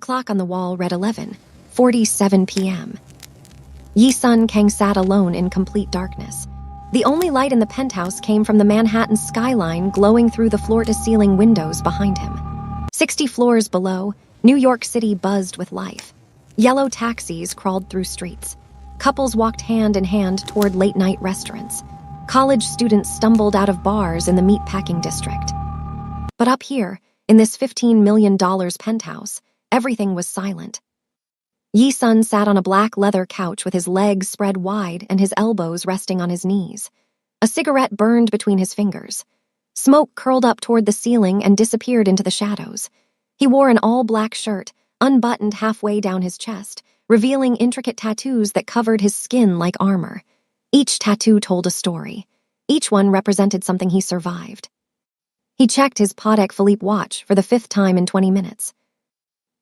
clock on the wall read 11:47 p.m. Yi-sun Kang sat alone in complete darkness. The only light in the penthouse came from the Manhattan skyline glowing through the floor-to-ceiling windows behind him. 60 floors below, New York City buzzed with life. Yellow taxis crawled through streets. Couples walked hand in hand toward late-night restaurants. College students stumbled out of bars in the meatpacking district. But up here, in this $15 million penthouse, everything was silent. Yi-sun sat on a black leather couch with his legs spread wide and his elbows resting on his knees. A cigarette burned between his fingers. Smoke curled up toward the ceiling and disappeared into the shadows. He wore an all-black shirt, unbuttoned halfway down his chest, revealing intricate tattoos that covered his skin like armor. Each tattoo told a story. Each one represented something he survived. He checked his Patek Philippe watch for the 5th time in 20 minutes.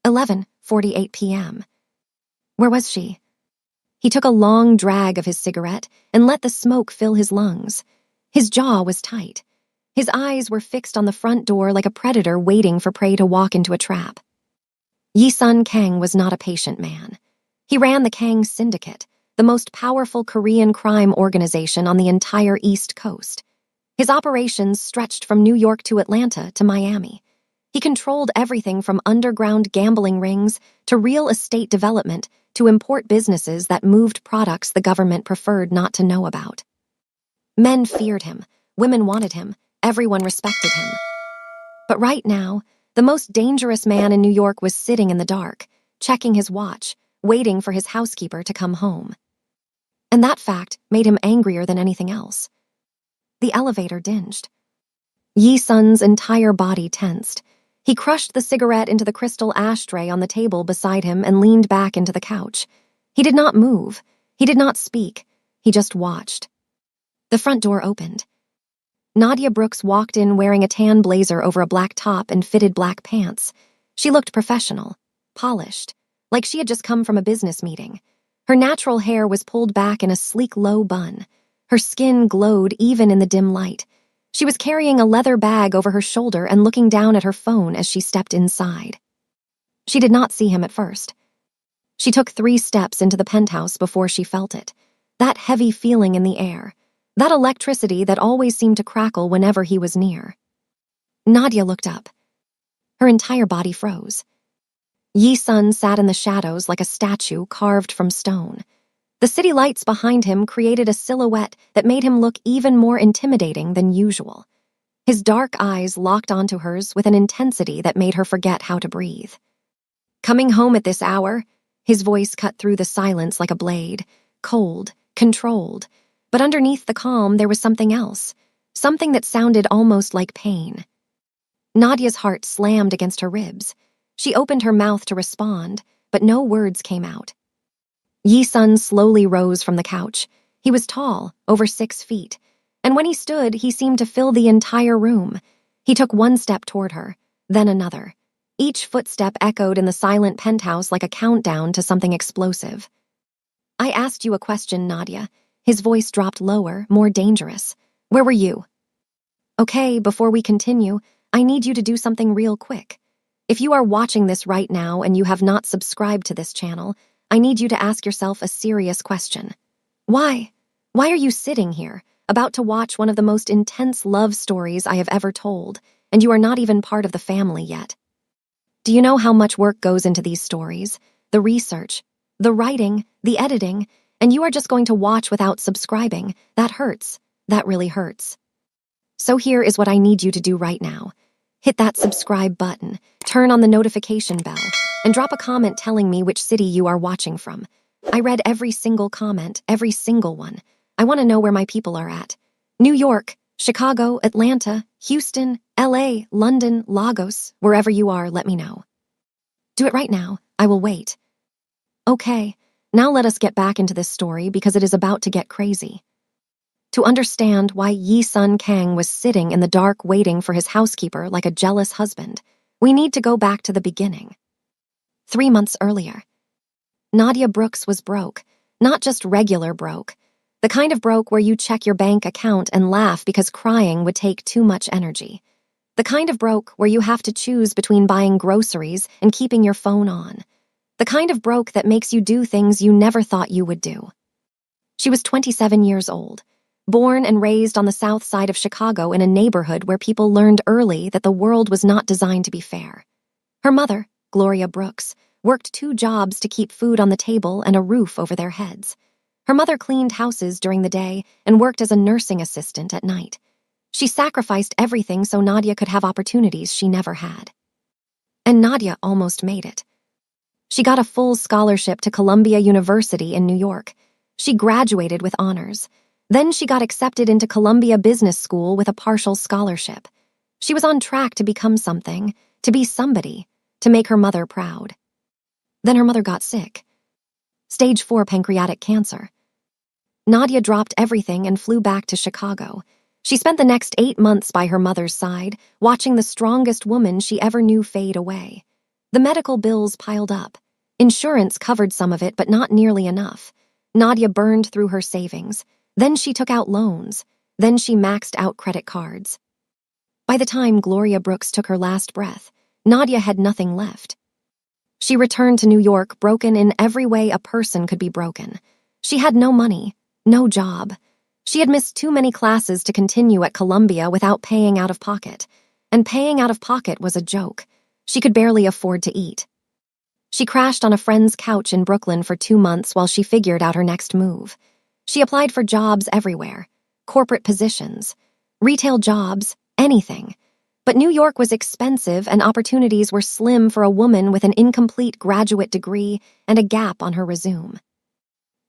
11:48 p.m. Where was she? He took a long drag of his cigarette and let the smoke fill his lungs. His jaw was tight. His eyes were fixed on the front door like a predator waiting for prey to walk into a trap. Yi-sun Kang was not a patient man. He ran the Kang Syndicate, the most powerful Korean crime organization on the entire East Coast. His operations stretched from New York to Atlanta to Miami. He controlled everything from underground gambling rings to real estate development to import businesses that moved products the government preferred not to know about. Men feared him, women wanted him, everyone respected him. But right now, the most dangerous man in New York was sitting in the dark, checking his watch, waiting for his housekeeper to come home. And that fact made him angrier than anything else. The elevator dinged. Yi-sun's entire body tensed. He crushed the cigarette into the crystal ashtray on the table beside him and leaned back into the couch. He did not move. He did not speak. He just watched. The front door opened. Nadia Brooks walked in wearing a tan blazer over a black top and fitted black pants. She looked professional, polished, like she had just come from a business meeting. Her natural hair was pulled back in a sleek low bun. Her skin glowed even in the dim light. She was carrying a leather bag over her shoulder and looking down at her phone as she stepped inside. She did not see him at first. She took 3 steps into the penthouse before she felt it. That heavy feeling in the air. That electricity that always seemed to crackle whenever he was near. Nadia looked up. Her entire body froze. Yi-sun sat in the shadows like a statue carved from stone. The city lights behind him created a silhouette that made him look even more intimidating than usual. His dark eyes locked onto hers with an intensity that made her forget how to breathe. Coming home at this hour, his voice cut through the silence like a blade, cold, controlled. But underneath the calm, there was something else, something that sounded almost like pain. Nadia's heart slammed against her ribs. She opened her mouth to respond, but no words came out. Yi-sun slowly rose from the couch. He was tall, over 6 feet, and when he stood, he seemed to fill the entire room. He took 1 step toward her, then another. Each footstep echoed in the silent penthouse like a countdown to something explosive. I asked you a question, Nadia. His voice dropped lower, more dangerous. Where were you? Okay, before we continue, I need you to do something real quick. If you are watching this right now and you have not subscribed to this channel, I need you to ask yourself a serious question. Why? Why are you sitting here, about to watch one of the most intense love stories I have ever told, and you are not even part of the family yet? Do you know how much work goes into these stories? The research, the writing, the editing, and you are just going to watch without subscribing. That hurts. That really hurts. So here is what I need you to do right now. Hit that subscribe button, turn on the notification bell, and drop a comment telling me which city you are watching from. I read every single comment, every single one. I want to know where my people are at. New York, Chicago, Atlanta, Houston, LA, London, Lagos, wherever you are, let me know. Do it right now. I will wait. Okay, now let us get back into this story because it is about to get crazy. To understand why Yi-sun Kang was sitting in the dark waiting for his housekeeper like a jealous husband, we need to go back to the beginning. 3 months earlier. Nadia Brooks was broke, not just regular broke, the kind of broke where you check your bank account and laugh because crying would take too much energy. The kind of broke where you have to choose between buying groceries and keeping your phone on. The kind of broke that makes you do things you never thought you would do. She was 27 years old, born and raised on the south side of Chicago in a neighborhood where people learned early that the world was not designed to be fair. Her mother, Gloria Brooks, worked 2 jobs to keep food on the table and a roof over their heads. Her mother cleaned houses during the day and worked as a nursing assistant at night. She sacrificed everything so Nadia could have opportunities she never had. And Nadia almost made it. She got a full scholarship to Columbia University in New York. She graduated with honors. Then she got accepted into Columbia Business School with a partial scholarship. She was on track to become something, to be somebody, to make her mother proud. Then her mother got sick. Stage 4 pancreatic cancer. Nadia dropped everything and flew back to Chicago. She spent the next 8 months by her mother's side, watching the strongest woman she ever knew fade away. The medical bills piled up. Insurance covered some of it, but not nearly enough. Nadia burned through her savings. Then she took out loans. Then she maxed out credit cards. By the time Gloria Brooks took her last breath, Nadia had nothing left. She returned to New York broken in every way a person could be broken. She had no money, no job. She had missed too many classes to continue at Columbia without paying out of pocket. And paying out of pocket was a joke. She could barely afford to eat. She crashed on a friend's couch in Brooklyn for 2 months while she figured out her next move. She applied for jobs everywhere, corporate positions, retail jobs, anything. But New York was expensive and opportunities were slim for a woman with an incomplete graduate degree and a gap on her resume.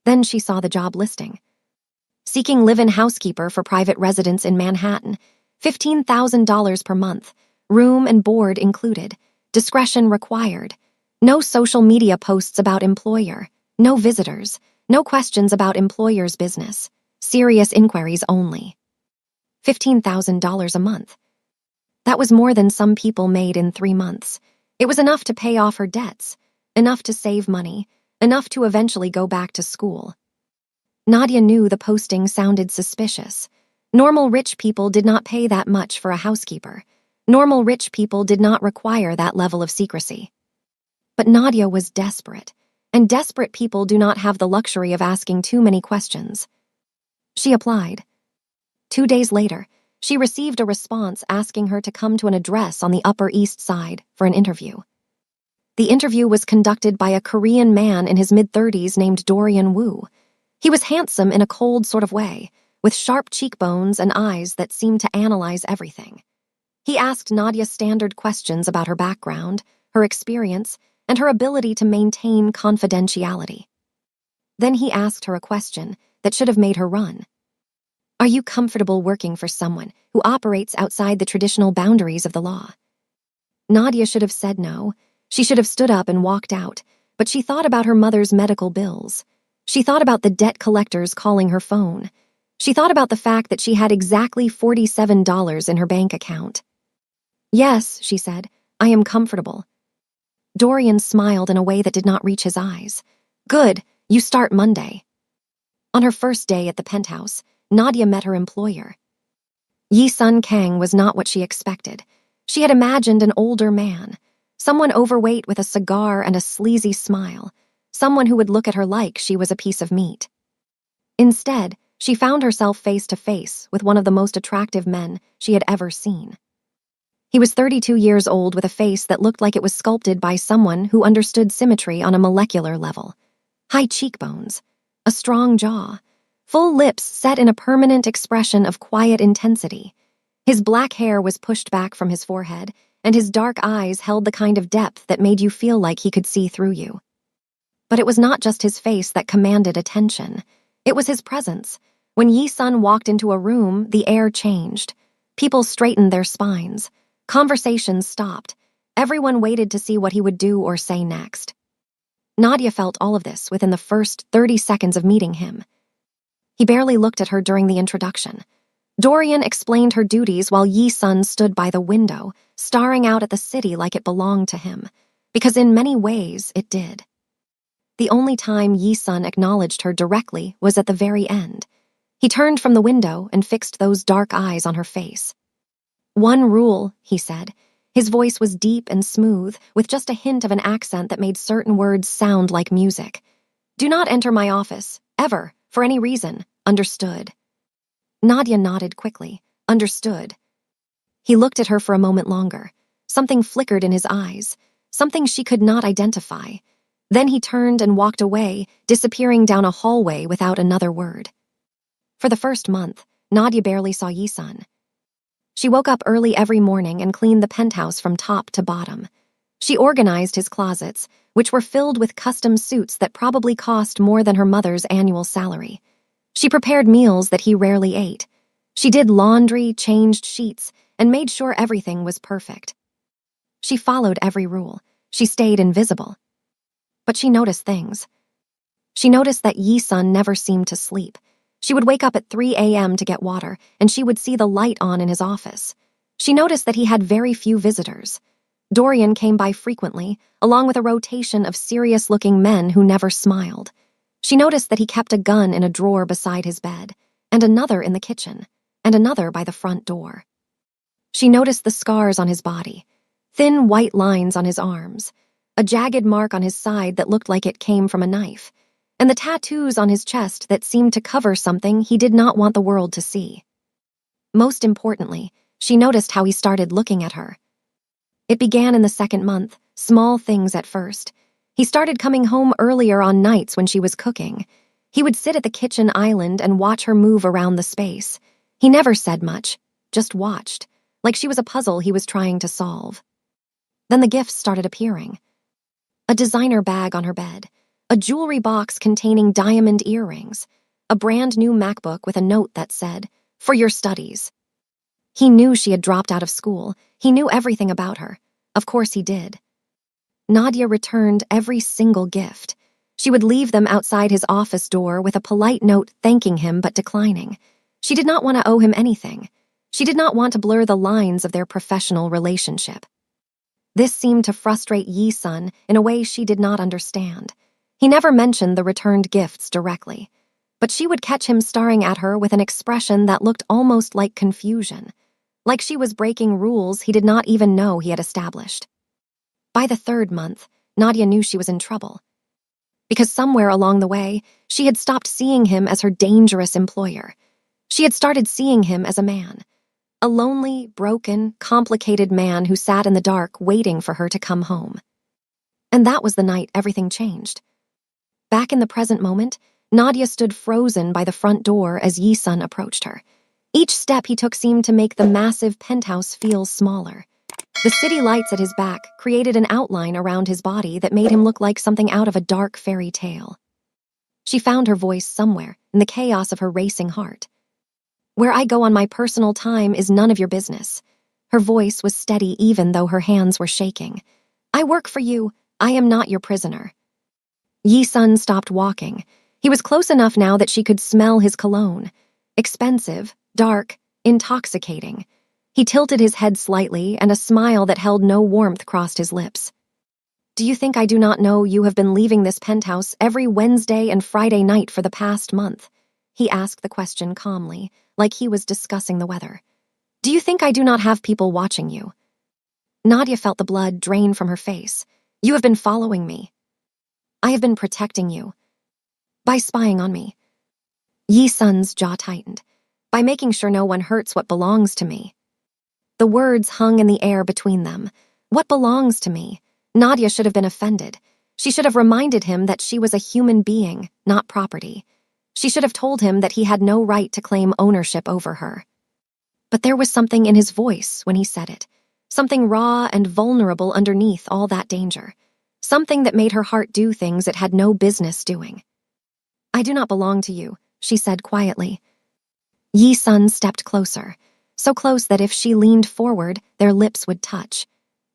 Then she saw the job listing. Seeking live-in housekeeper for private residence in Manhattan, $15,000 per month, room and board included, discretion required, no social media posts about employer, no visitors, no questions about employer's business, serious inquiries only. $15,000 a month. That was more than some people made in 3 months. It was enough to pay off her debts, enough to save money, enough to eventually go back to school. Nadia knew the posting sounded suspicious. Normal rich people did not pay that much for a housekeeper. Normal rich people did not require that level of secrecy. But Nadia was desperate, and desperate people do not have the luxury of asking too many questions. She applied. 2 days later, she received a response asking her to come to an address on the Upper East Side for an interview. The interview was conducted by a Korean man in his mid-30s named Dorian Woo. He was handsome in a cold sort of way, with sharp cheekbones and eyes that seemed to analyze everything. He asked Nadia standard questions about her background, her experience, and her ability to maintain confidentiality. Then he asked her a question that should have made her run. Are you comfortable working for someone who operates outside the traditional boundaries of the law? Nadia should have said no. She should have stood up and walked out, but she thought about her mother's medical bills. She thought about the debt collectors calling her phone. She thought about the fact that she had exactly $47 in her bank account. Yes, she said, I am comfortable. Dorian smiled in a way that did not reach his eyes. Good, you start Monday. On her first day at the penthouse, Nadia met her employer. Yi-sun Kang was not what she expected. She had imagined an older man, someone overweight with a cigar and a sleazy smile, someone who would look at her like she was a piece of meat. Instead, she found herself face to face with one of the most attractive men she had ever seen. He was 32 years old with a face that looked like it was sculpted by someone who understood symmetry on a molecular level. High cheekbones, a strong jaw, full lips set in a permanent expression of quiet intensity. His black hair was pushed back from his forehead, and his dark eyes held the kind of depth that made you feel like he could see through you. But it was not just his face that commanded attention. It was his presence. When Yi-sun walked into a room, the air changed. People straightened their spines. Conversations stopped. Everyone waited to see what he would do or say next. Nadia felt all of this within the first 30 seconds of meeting him. He barely looked at her during the introduction. Dorian explained her duties while Yi-sun stood by the window, staring out at the city like it belonged to him, because in many ways it did. The only time Yi-sun acknowledged her directly was at the very end. He turned from the window and fixed those dark eyes on her face. One rule, he said. His voice was deep and smooth, with just a hint of an accent that made certain words sound like music. Do not enter my office, ever, for any reason. Understood? Nadia nodded quickly. Understood. He looked at her for a moment longer. Something flickered in his eyes, something she could not identify. Then he turned and walked away, disappearing down a hallway without another word. For the first month, Nadia barely saw Yisun. She woke up early every morning and cleaned the penthouse from top to bottom. She organized his closets, which were filled with custom suits that probably cost more than her mother's annual salary. She prepared meals that he rarely ate. She did laundry, changed sheets, and made sure everything was perfect. She followed every rule. She stayed invisible. But she noticed things. She noticed that Yisun never seemed to sleep. She would wake up at 3 a.m. to get water, and she would see the light on in his office. She noticed that he had very few visitors. Dorian came by frequently, along with a rotation of serious-looking men who never smiled. She noticed that he kept a gun in a drawer beside his bed, and another in the kitchen, and another by the front door. She noticed the scars on his body, thin white lines on his arms, a jagged mark on his side that looked like it came from a knife, and the tattoos on his chest that seemed to cover something he did not want the world to see. Most importantly, she noticed how he started looking at her. It began in the second month, small things at first. He started coming home earlier on nights when she was cooking. He would sit at the kitchen island and watch her move around the space. He never said much, just watched, like she was a puzzle he was trying to solve. Then the gifts started appearing. A designer bag on her bed, a jewelry box containing diamond earrings, a brand new MacBook with a note that said, "For your studies." He knew she had dropped out of school. He knew everything about her. Of course he did. Nadia returned every single gift. She would leave them outside his office door with a polite note thanking him but declining. She did not want to owe him anything. She did not want to blur the lines of their professional relationship. This seemed to frustrate Yisun in a way she did not understand. He never mentioned the returned gifts directly, but she would catch him staring at her with an expression that looked almost like confusion, like she was breaking rules he did not even know he had established. By the third month, Nadia knew she was in trouble. Because somewhere along the way, she had stopped seeing him as her dangerous employer. She had started seeing him as a man. A lonely, broken, complicated man who sat in the dark waiting for her to come home. And that was the night everything changed. Back in the present moment, Nadia stood frozen by the front door as Yisun approached her. Each step he took seemed to make the massive penthouse feel smaller. The city lights at his back created an outline around his body that made him look like something out of a dark fairy tale. She found her voice somewhere in the chaos of her racing heart. "Where I go on my personal time is none of your business." Her voice was steady even though her hands were shaking. "I work for you. I am not your prisoner." Yisun stopped walking. He was close enough now that she could smell his cologne. Expensive, dark, intoxicating. He tilted his head slightly, and a smile that held no warmth crossed his lips. "Do you think I do not know you have been leaving this penthouse every Wednesday and Friday night for the past month?" He asked the question calmly, like he was discussing the weather. "Do you think I do not have people watching you?" Nadia felt the blood drain from her face. "You have been following me. I have been protecting you. By spying on me." Yisun's jaw tightened. "By making sure no one hurts what belongs to me." The words hung in the air between them. What belongs to me? Nadia should have been offended. She should have reminded him that she was a human being, not property. She should have told him that he had no right to claim ownership over her. But there was something in his voice when he said it, something raw and vulnerable underneath all that danger, something that made her heart do things it had no business doing. "I do not belong to you," she said quietly. Yisun stepped closer, so close that if she leaned forward, their lips would touch.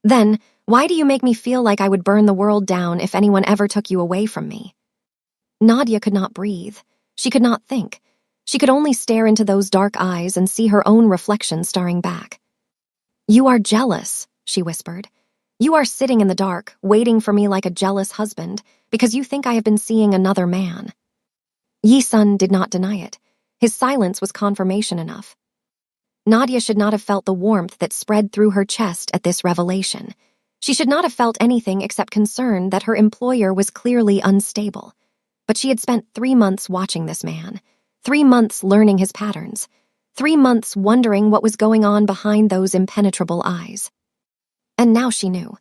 "Then, why do you make me feel like I would burn the world down if anyone ever took you away from me?" Nadia could not breathe. She could not think. She could only stare into those dark eyes and see her own reflection staring back. "You are jealous," she whispered. "You are sitting in the dark, waiting for me like a jealous husband, because you think I have been seeing another man." Yisun did not deny it. His silence was confirmation enough. Nadia should not have felt the warmth that spread through her chest at this revelation. She should not have felt anything except concern that her employer was clearly unstable. But she had spent 3 months watching this man, 3 months learning his patterns, 3 months wondering what was going on behind those impenetrable eyes. And now she knew.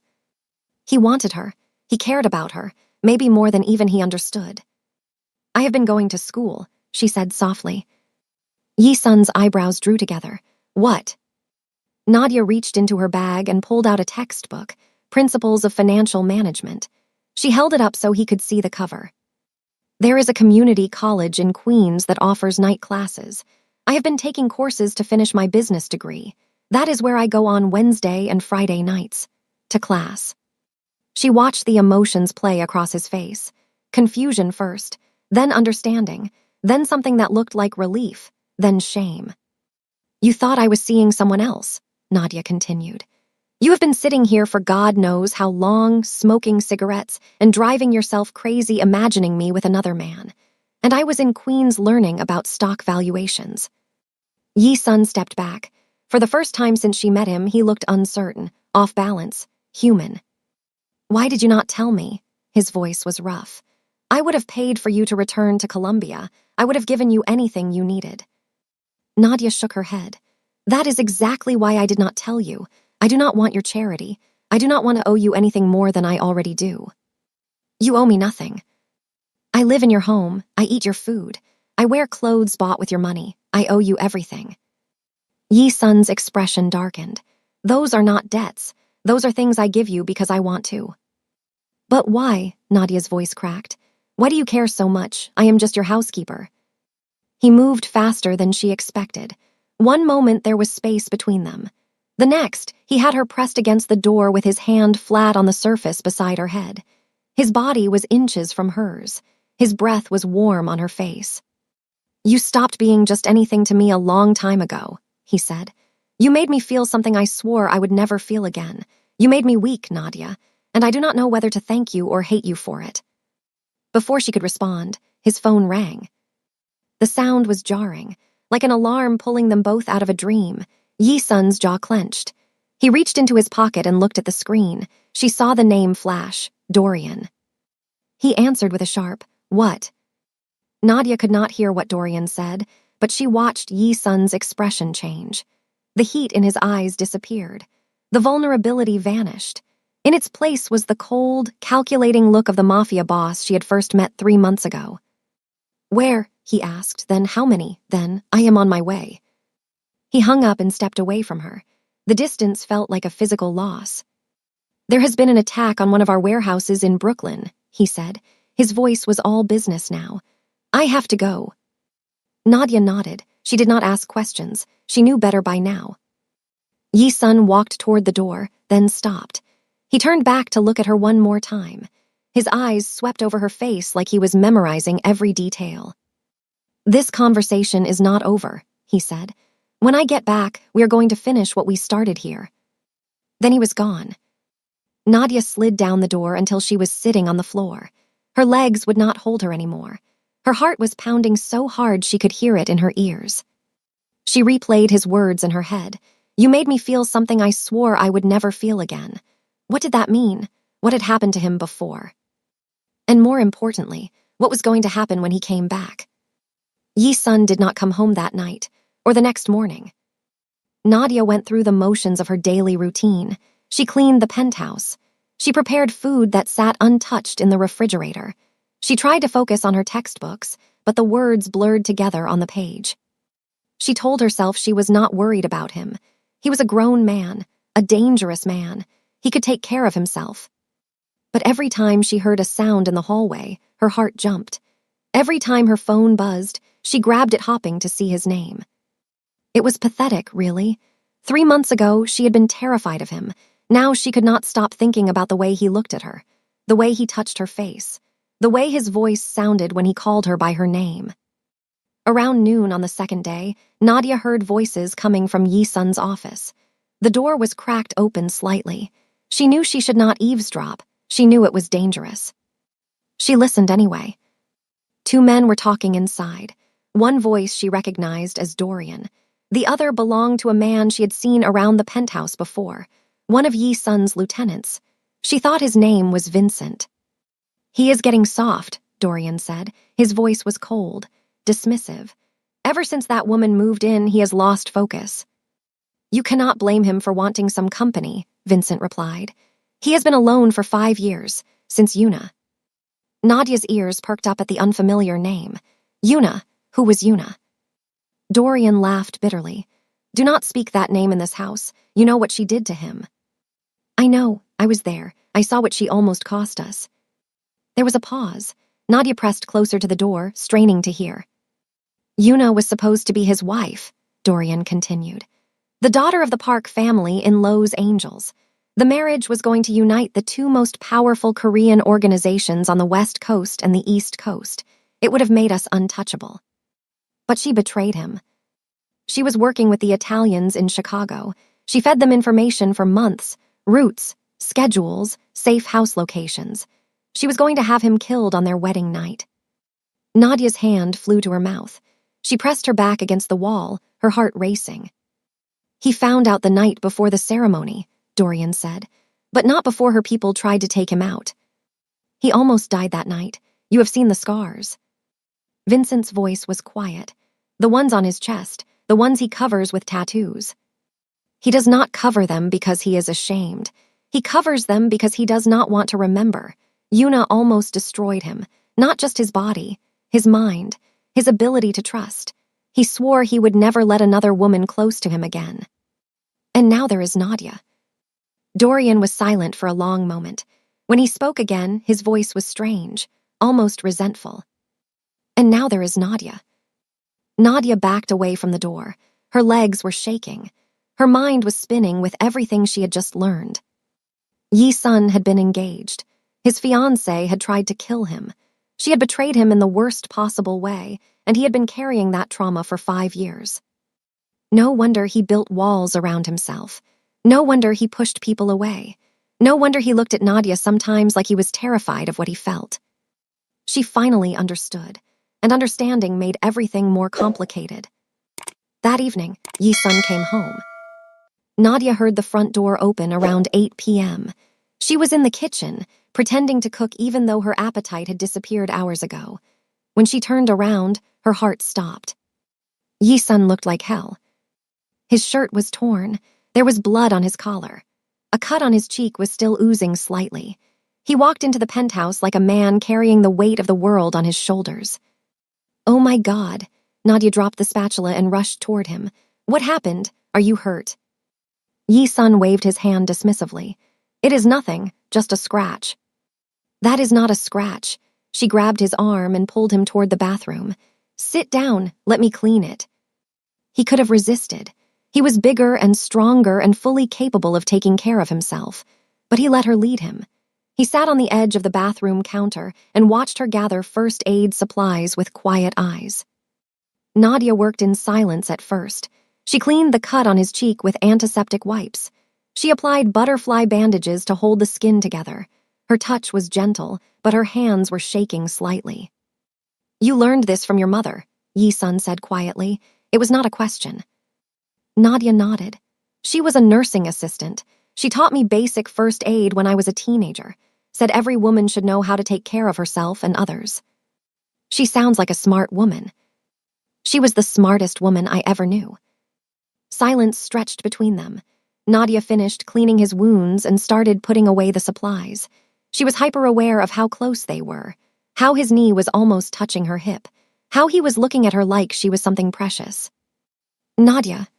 He wanted her. He cared about her, maybe more than even he understood. "I have been going to school," she said softly. Yi-sun's eyebrows drew together. "What?" Nadia reached into her bag and pulled out a textbook, Principles of Financial Management. She held it up so he could see the cover. "There is a community college in Queens that offers night classes. I have been taking courses to finish my business degree. That is where I go on Wednesday and Friday nights. To class." She watched the emotions play across his face. Confusion first, then understanding, then something that looked like relief, then shame. "You thought I was seeing someone else," Nadia continued. "You have been sitting here for God knows how long, smoking cigarettes and driving yourself crazy imagining me with another man. And I was in Queens learning about stock valuations." Yi-sun stepped back. For the first time since she met him, he looked uncertain, off balance, human. "Why did you not tell me?" His voice was rough. "I would have paid for you to return to Colombia. I would have given you anything you needed." Nadia shook her head. "That is exactly why I did not tell you. I do not want your charity. I do not want to owe you anything more than I already do." "You owe me nothing. I live in your home. I eat your food. I wear clothes bought with your money. I owe you everything." Yi-sun's expression darkened. "Those are not debts. Those are things I give you because I want to." "But why?" Nadia's voice cracked. "Why do you care so much? I am just your housekeeper." He moved faster than she expected. One moment there was space between them. The next, he had her pressed against the door with his hand flat on the surface beside her head. His body was inches from hers. His breath was warm on her face. "You stopped being just anything to me a long time ago," he said. "You made me feel something I swore I would never feel again. You made me weak, Nadia, and I do not know whether to thank you or hate you for it." Before she could respond, his phone rang. The sound was jarring, like an alarm pulling them both out of a dream. Yi-sun's jaw clenched. He reached into his pocket and looked at the screen. She saw the name flash, Dorian. He answered with a sharp, "What?" Nadia could not hear what Dorian said, but she watched Yi-sun's expression change. The heat in his eyes disappeared. The vulnerability vanished. In its place was the cold, calculating look of the Mafia boss she had first met 3 months ago. "Where?" he asked. "Then how many? Then I am on my way." He hung up and stepped away from her. The distance felt like a physical loss. "There has been an attack on one of our warehouses in Brooklyn," he said. His voice was all business now. "I have to go." Nadia nodded. She did not ask questions. She knew better by now. Yi-sun walked toward the door, then stopped. He turned back to look at her one more time. His eyes swept over her face like he was memorizing every detail. "This conversation is not over," he said. "When I get back, we are going to finish what we started here." Then he was gone. Nadia slid down the door until she was sitting on the floor. Her legs would not hold her anymore. Her heart was pounding so hard she could hear it in her ears. She replayed his words in her head. "You made me feel something I swore I would never feel again." What did that mean? What had happened to him before? And more importantly, what was going to happen when he came back? Yi-sun did not come home that night, or the next morning. Nadia went through the motions of her daily routine. She cleaned the penthouse. She prepared food that sat untouched in the refrigerator. She tried to focus on her textbooks, but the words blurred together on the page. She told herself she was not worried about him. He was a grown man, a dangerous man. He could take care of himself. But every time she heard a sound in the hallway, her heart jumped. Every time her phone buzzed, she grabbed it hoping to see his name. It was pathetic, really. 3 months ago, she had been terrified of him. Now she could not stop thinking about the way he looked at her, the way he touched her face, the way his voice sounded when he called her by her name. Around noon on the second day, Nadia heard voices coming from Yi-sun's office. The door was cracked open slightly. She knew she should not eavesdrop. She knew it was dangerous. She listened anyway. 2 men were talking inside. One voice she recognized as Dorian. The other belonged to a man she had seen around the penthouse before, one of Yi Sun's lieutenants. She thought his name was Vincent. "He is getting soft," Dorian said. His voice was cold, dismissive. "Ever since that woman moved in, he has lost focus." "You cannot blame him for wanting some company," Vincent replied. "He has been alone for 5 years, since Yuna." Nadia's ears perked up at the unfamiliar name. Yuna? Who was Yuna? Dorian laughed bitterly. "Do not speak that name in this house. You know what she did to him." "I know. I was there. I saw what she almost cost us." There was a pause. Nadia pressed closer to the door, straining to hear. "Yuna was supposed to be his wife," Dorian continued. "The daughter of the Park family in Los Angeles. The marriage was going to unite the two most powerful Korean organizations on the West Coast and the East Coast. It would have made us untouchable. But she betrayed him. She was working with the Italians in Chicago. She fed them information for months, routes, schedules, safe house locations. She was going to have him killed on their wedding night." Nadia's hand flew to her mouth. She pressed her back against the wall, her heart racing. "He found out the night before the ceremony," Dorian said, "but not before her people tried to take him out. He almost died that night. You have seen the scars." Vincent's voice was quiet. "The ones on his chest, the ones he covers with tattoos. He does not cover them because he is ashamed. He covers them because he does not want to remember. Yuna almost destroyed him, not just his body, his mind, his ability to trust. He swore he would never let another woman close to him again. And now there is Nadia." Dorian was silent for a long moment. When he spoke again, his voice was strange, almost resentful. "And now there is Nadia." Nadia backed away from the door. Her legs were shaking. Her mind was spinning with everything she had just learned. Yi Sun had been engaged. His fiancée had tried to kill him. She had betrayed him in the worst possible way, and he had been carrying that trauma for 5 years. No wonder he built walls around himself. No wonder he pushed people away. No wonder he looked at Nadia sometimes like he was terrified of what he felt. She finally understood, and understanding made everything more complicated. That evening, Yi Sun came home. Nadia heard the front door open around 8 p.m. She was in the kitchen, pretending to cook even though her appetite had disappeared hours ago. When she turned around, her heart stopped. Yi Sun looked like hell. His shirt was torn. There was blood on his collar. A cut on his cheek was still oozing slightly. He walked into the penthouse like a man carrying the weight of the world on his shoulders. "Oh my God." Nadia dropped the spatula and rushed toward him. "What happened? Are you hurt?" Yi Sun waved his hand dismissively. "It is nothing, just a scratch." "That is not a scratch." She grabbed his arm and pulled him toward the bathroom. "Sit down, let me clean it." He could have resisted. He was bigger and stronger and fully capable of taking care of himself, but he let her lead him. He sat on the edge of the bathroom counter and watched her gather first aid supplies with quiet eyes. Nadia worked in silence at first. She cleaned the cut on his cheek with antiseptic wipes. She applied butterfly bandages to hold the skin together. Her touch was gentle, but her hands were shaking slightly. "You learned this from your mother," Yi Sun said quietly. It was not a question. Nadia nodded. "She was a nursing assistant. She taught me basic first aid when I was a teenager. Said every woman should know how to take care of herself and others." "She sounds like a smart woman." "She was the smartest woman I ever knew." Silence stretched between them. Nadia finished cleaning his wounds and started putting away the supplies. She was hyper-aware of how close they were, how his knee was almost touching her hip, how he was looking at her like she was something precious. "Nadia."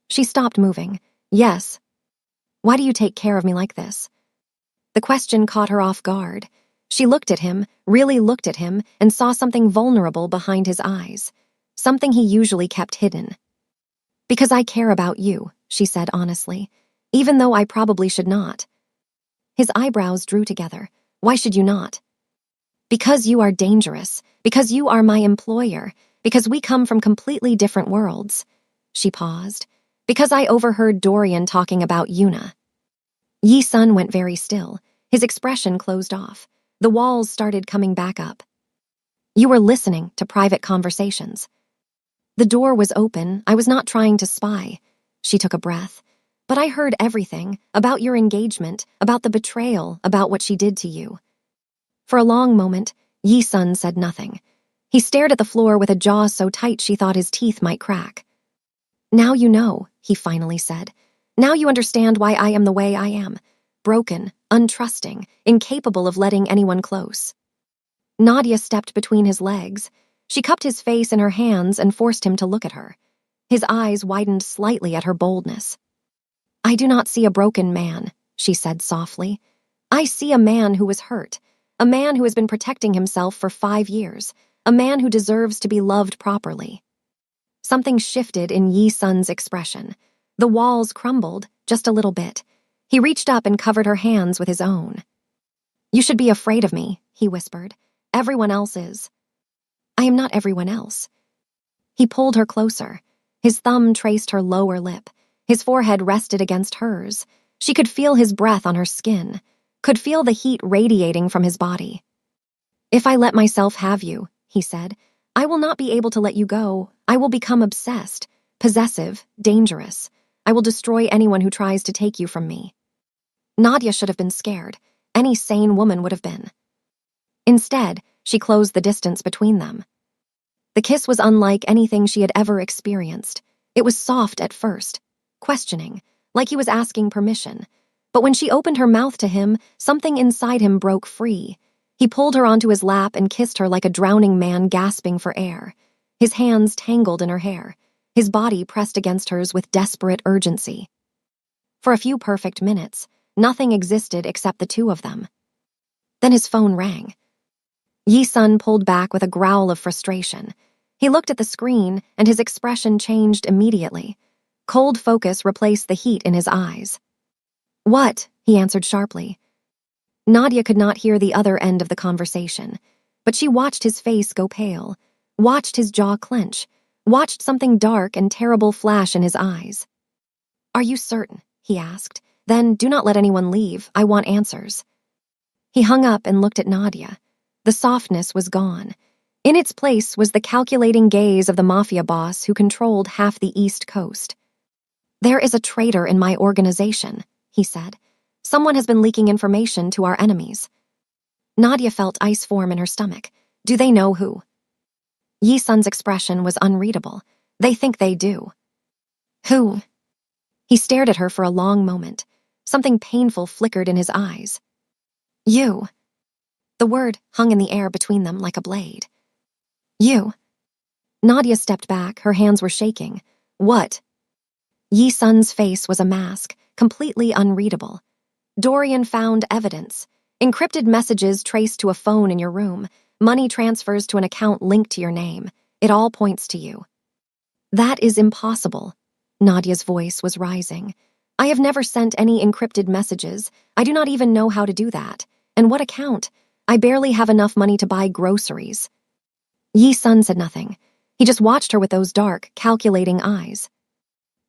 She stopped moving. "Yes." "Why do you take care of me like this?" The question caught her off guard. She looked at him, really looked at him, and saw something vulnerable behind his eyes, something he usually kept hidden. "Because I care about you," she said honestly, "even though I probably should not." His eyebrows drew together. "Why should you not?" "Because you are dangerous, because you are my employer, because we come from completely different worlds." She paused. "Because I overheard Dorian talking about Yuna." Yi Sun went very still. His expression closed off. The walls started coming back up. "You were listening to private conversations." The door was open. I was not trying to spy. She took a breath. But I heard everything, about your engagement, about the betrayal, about what she did to you. For a long moment, Yi-sun said nothing. He stared at the floor with a jaw so tight she thought his teeth might crack. Now you know, he finally said. Now you understand why I am the way I am. Broken, untrusting, incapable of letting anyone close. Nadia stepped between his legs. She cupped his face in her hands and forced him to look at her. His eyes widened slightly at her boldness. I do not see a broken man, she said softly. I see a man who was hurt, a man who has been protecting himself for 5 years, a man who deserves to be loved properly. Something shifted in Yi-sun's expression. The walls crumbled, just a little bit. He reached up and covered her hands with his own. You should be afraid of me, he whispered. Everyone else is. I am not everyone else. He pulled her closer. His thumb traced her lower lip. His forehead rested against hers. She could feel his breath on her skin, could feel the heat radiating from his body. If I let myself have you, he said, I will not be able to let you go. I will become obsessed, possessive, dangerous. I will destroy anyone who tries to take you from me. Nadia should have been scared. Any sane woman would have been. Instead, she closed the distance between them. The kiss was unlike anything she had ever experienced. It was soft at first, questioning, like he was asking permission. But when she opened her mouth to him, something inside him broke free. He pulled her onto his lap and kissed her like a drowning man gasping for air. His hands tangled in her hair, his body pressed against hers with desperate urgency. For a few perfect minutes, nothing existed except the two of them. Then his phone rang. Yi-sun pulled back with a growl of frustration. He looked at the screen, and his expression changed immediately. Cold focus replaced the heat in his eyes. What? He answered sharply. Nadia could not hear the other end of the conversation, but she watched his face go pale, watched his jaw clench, watched something dark and terrible flash in his eyes. Are you certain? He asked. Then do not let anyone leave. I want answers. He hung up and looked at Nadia. The softness was gone. In its place was the calculating gaze of the Mafia boss who controlled half the East Coast. There is a traitor in my organization, he said. Someone has been leaking information to our enemies. Nadia felt ice form in her stomach. Do they know who? Yi-sun's expression was unreadable. They think they do. Who? He stared at her for a long moment. Something painful flickered in his eyes. You. The word hung in the air between them like a blade. You. Nadia stepped back, her hands were shaking. What? Yi-sun's face was a mask, completely unreadable. Dorian found evidence. Encrypted messages traced to a phone in your room, money transfers to an account linked to your name. It all points to you. That is impossible. Nadia's voice was rising. I have never sent any encrypted messages. I do not even know how to do that. And what account? I barely have enough money to buy groceries. Yi-sun said nothing. He just watched her with those dark, calculating eyes.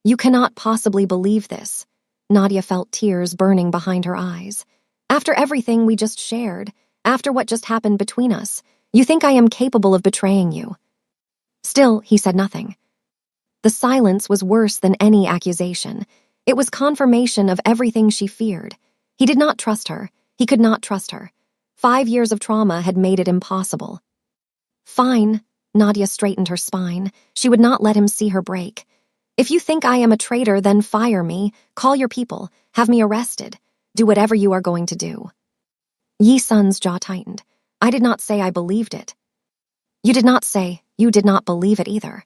You cannot possibly believe this. Nadia felt tears burning behind her eyes. After everything we just shared, after what just happened between us, you think I am capable of betraying you. Still, he said nothing. The silence was worse than any accusation. It was confirmation of everything she feared. He did not trust her. He could not trust her. 5 years of trauma had made it impossible. Fine. Nadia straightened her spine. She would not let him see her break. If you think I am a traitor, then fire me, call your people, have me arrested. Do whatever you are going to do. Yi-sun's jaw tightened. I did not say I believed it. You did not say you did not believe it either.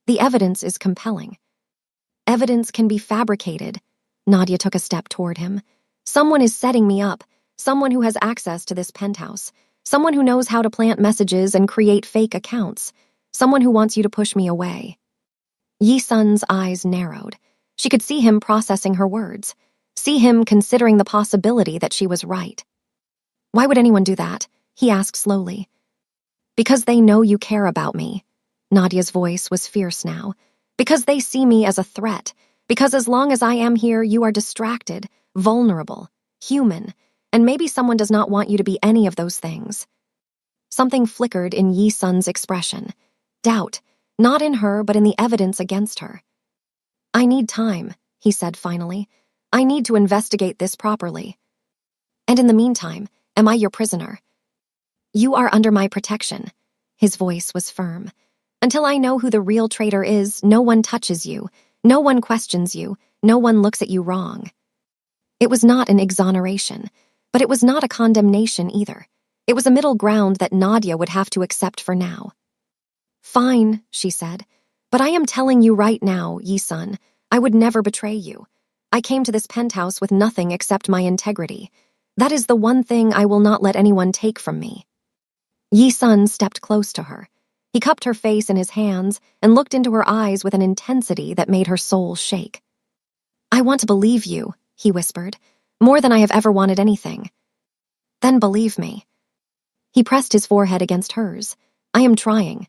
The evidence is compelling. Evidence can be fabricated. Nadia took a step toward him. Someone is setting me up, someone who has access to this penthouse, someone who knows how to plant messages and create fake accounts, someone who wants you to push me away. Yi-sun's eyes narrowed. She could see him processing her words, see him considering the possibility that she was right. Why would anyone do that? He asked slowly. Because they know you care about me. Nadia's voice was fierce now. Because they see me as a threat. Because as long as I am here, you are distracted, vulnerable, human, and maybe someone does not want you to be any of those things. Something flickered in Yi-sun's expression. Doubt. Not in her, but in the evidence against her. "I need time," he said finally. "I need to investigate this properly. And in the meantime, am I your prisoner? You are under my protection." His voice was firm. "Until I know who the real traitor is, no one touches you, no one questions you, no one looks at you wrong." It was not an exoneration, but it was not a condemnation either. It was a middle ground that Nadia would have to accept for now. "Fine," she said, "but I am telling you right now, Yi-sun, I would never betray you. I came to this penthouse with nothing except my integrity. That is the one thing I will not let anyone take from me." Yi-sun stepped close to her. He cupped her face in his hands and looked into her eyes with an intensity that made her soul shake. "I want to believe you," he whispered, "more than I have ever wanted anything." "Then believe me." He pressed his forehead against hers. "I am trying."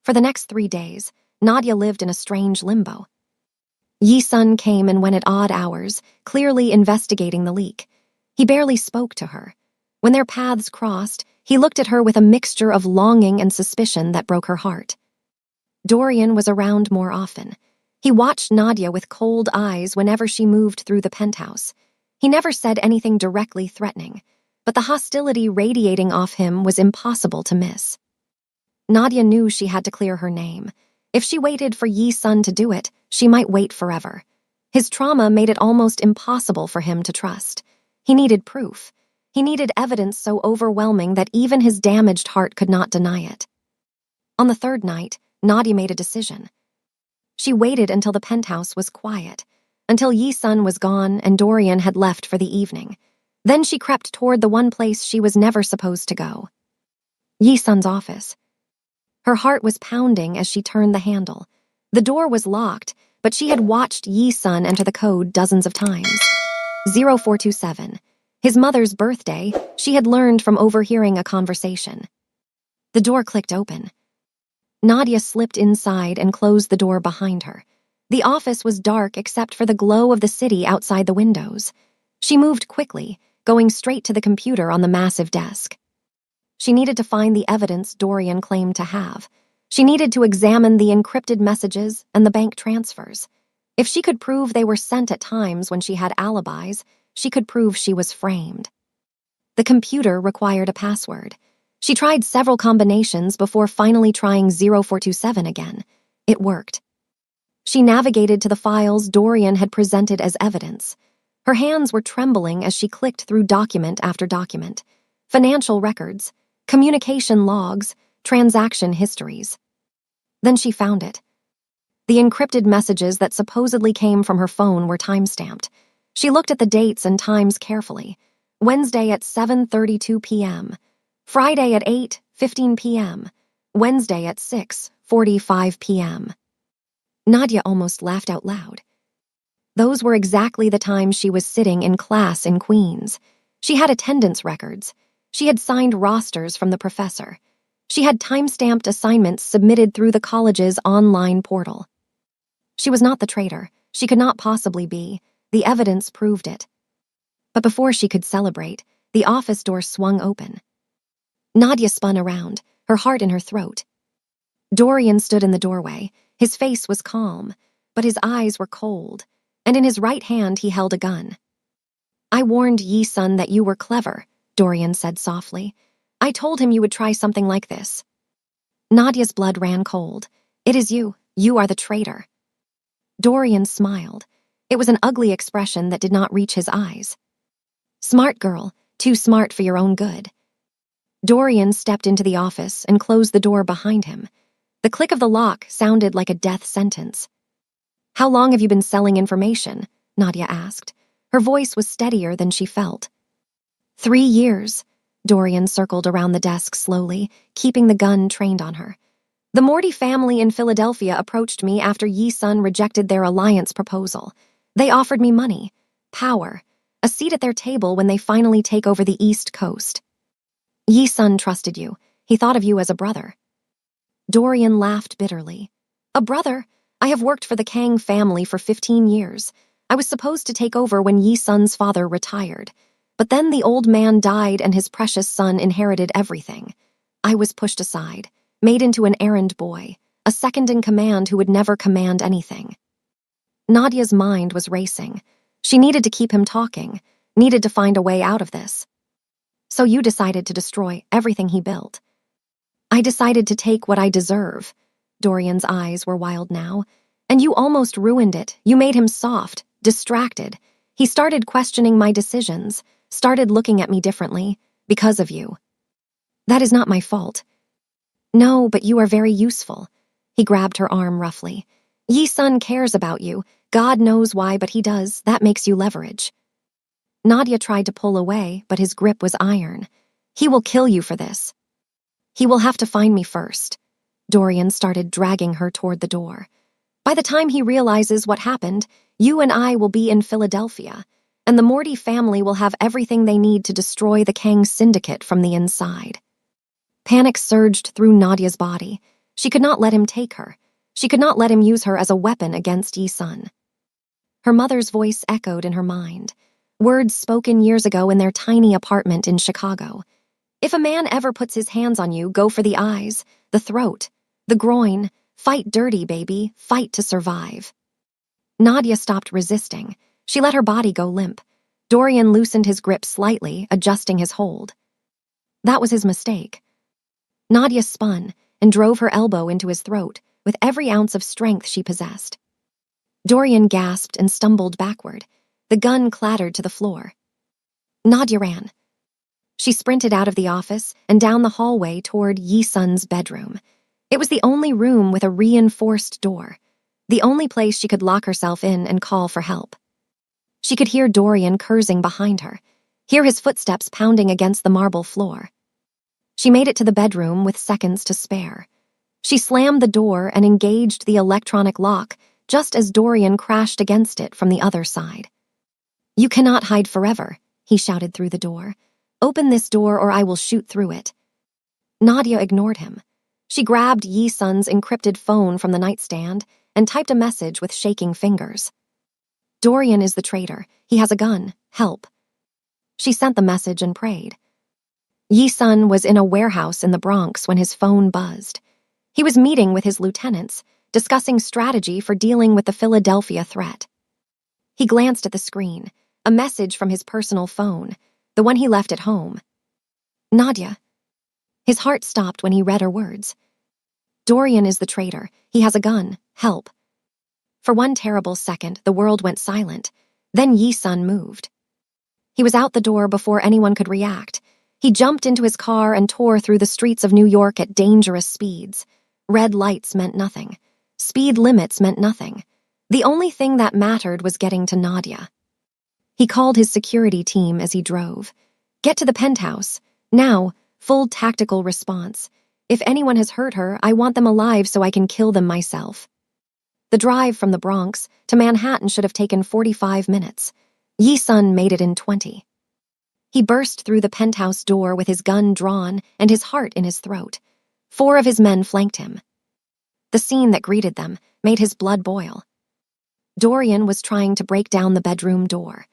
For the next 3 days, Nadia lived in a strange limbo. Yi-sun came and went at odd hours, clearly investigating the leak. He barely spoke to her. When their paths crossed, he looked at her with a mixture of longing and suspicion that broke her heart. Dorian was around more often. He watched Nadia with cold eyes whenever she moved through the penthouse. He never said anything directly threatening, but the hostility radiating off him was impossible to miss. Nadia knew she had to clear her name. If she waited for Yi-sun to do it, she might wait forever. His trauma made it almost impossible for him to trust. He needed proof. He needed evidence so overwhelming that even his damaged heart could not deny it. On the 3rd night, Nadia made a decision. She waited until the penthouse was quiet, until Yi-sun was gone and Dorian had left for the evening. Then she crept toward the one place she was never supposed to go. Yi-sun's office. Her heart was pounding as she turned the handle. The door was locked, but she had watched Yi-sun enter the code dozens of times. 0427. His mother's birthday, she had learned from overhearing a conversation. The door clicked open. Nadia slipped inside and closed the door behind her. The office was dark except for the glow of the city outside the windows. She moved quickly, going straight to the computer on the massive desk. She needed to find the evidence Dorian claimed to have. She needed to examine the encrypted messages and the bank transfers. If she could prove they were sent at times when she had alibis, she could prove she was framed. The computer required a password. She tried several combinations before finally trying 0427 again. It worked. She navigated to the files Dorian had presented as evidence. Her hands were trembling as she clicked through document after document. Financial records, communication logs, transaction histories. Then she found it. The encrypted messages that supposedly came from her phone were time-stamped. She looked at the dates and times carefully. Wednesday at 7:32 p.m., Friday at 8:15 p.m., Wednesday at 6:45 p.m. Nadia almost laughed out loud. Those were exactly the times she was sitting in class in Queens. She had attendance records. She had signed rosters from the professor. She had time-stamped assignments submitted through the college's online portal. She was not the traitor. She could not possibly be. The evidence proved it. But before she could celebrate, the office door swung open. Nadia spun around, her heart in her throat. Dorian stood in the doorway. His face was calm, but his eyes were cold, and in his right hand he held a gun. "I warned Yi-sun that you were clever," Dorian said softly. "I told him you would try something like this." Nadia's blood ran cold. "It is you. You are the traitor." Dorian smiled. It was an ugly expression that did not reach his eyes. "Smart girl, too smart for your own good." Dorian stepped into the office and closed the door behind him. The click of the lock sounded like a death sentence. "How long have you been selling information?" Nadia asked. Her voice was steadier than she felt. 3 years. Dorian circled around the desk slowly, keeping the gun trained on her. "The Morty family in Philadelphia approached me after Yi-sun rejected their alliance proposal. They offered me money, power, a seat at their table when they finally take over the East Coast. Yi-sun trusted you. He thought of you as a brother." Dorian laughed bitterly. "A brother? I have worked for the Kang family for 15 years. I was supposed to take over when Yi-sun's father retired. But then the old man died and his precious son inherited everything. I was pushed aside, made into an errand boy, a second-in-command who would never command anything. Nadia's mind was racing. She needed to keep him talking, needed to find a way out of this. So you decided to destroy everything he built. I decided to take what I deserve. Dorian's eyes were wild now. And you almost ruined it. You made him soft, distracted. He started questioning my decisions, started looking at me differently, because of you. That is not my fault. No, but you are very useful. He grabbed her arm roughly. Yi-sun cares about you. God knows why, but he does. That makes you leverage. Nadia tried to pull away, but his grip was iron. He will kill you for this. He will have to find me first. Dorian started dragging her toward the door. By the time he realizes what happened, you and I will be in Philadelphia, and the Morty family will have everything they need to destroy the Kang syndicate from the inside. Panic surged through Nadia's body. She could not let him take her. She could not let him use her as a weapon against Yi-sun. Her mother's voice echoed in her mind, words spoken years ago in their tiny apartment in Chicago. If a man ever puts his hands on you, go for the eyes, the throat, the groin. Fight dirty, baby. Fight to survive. Nadia stopped resisting. She let her body go limp. Dorian loosened his grip slightly, adjusting his hold. That was his mistake. Nadia spun and drove her elbow into his throat with every ounce of strength she possessed. Dorian gasped and stumbled backward. The gun clattered to the floor. Nadia ran. She sprinted out of the office and down the hallway toward Yi-sun's bedroom. It was the only room with a reinforced door, the only place she could lock herself in and call for help. She could hear Dorian cursing behind her, hear his footsteps pounding against the marble floor. She made it to the bedroom with seconds to spare. She slammed the door and engaged the electronic lock just as Dorian crashed against it from the other side. You cannot hide forever, he shouted through the door. Open this door or I will shoot through it. Nadia ignored him. She grabbed Yi-sun's encrypted phone from the nightstand and typed a message with shaking fingers. Dorian is the traitor. He has a gun. Help. She sent the message and prayed. Yi-sun was in a warehouse in the Bronx when his phone buzzed. He was meeting with his lieutenants, discussing strategy for dealing with the Philadelphia threat. He glanced at the screen, a message from his personal phone, the one he left at home. Nadia. His heart stopped when he read her words. Dorian is the traitor. He has a gun. Help. For one terrible second, the world went silent. Then Yi-sun moved. He was out the door before anyone could react. He jumped into his car and tore through the streets of New York at dangerous speeds. Red lights meant nothing. Speed limits meant nothing. The only thing that mattered was getting to Nadia. He called his security team as he drove. Get to the penthouse. Now. Full tactical response. If anyone has hurt her, I want them alive so I can kill them myself. The drive from the Bronx to Manhattan should have taken 45 minutes. Yi-sun made it in 20. He burst through the penthouse door with his gun drawn and his heart in his throat. 4 of his men flanked him. The scene that greeted them made his blood boil. Dorian was trying to break down the bedroom door.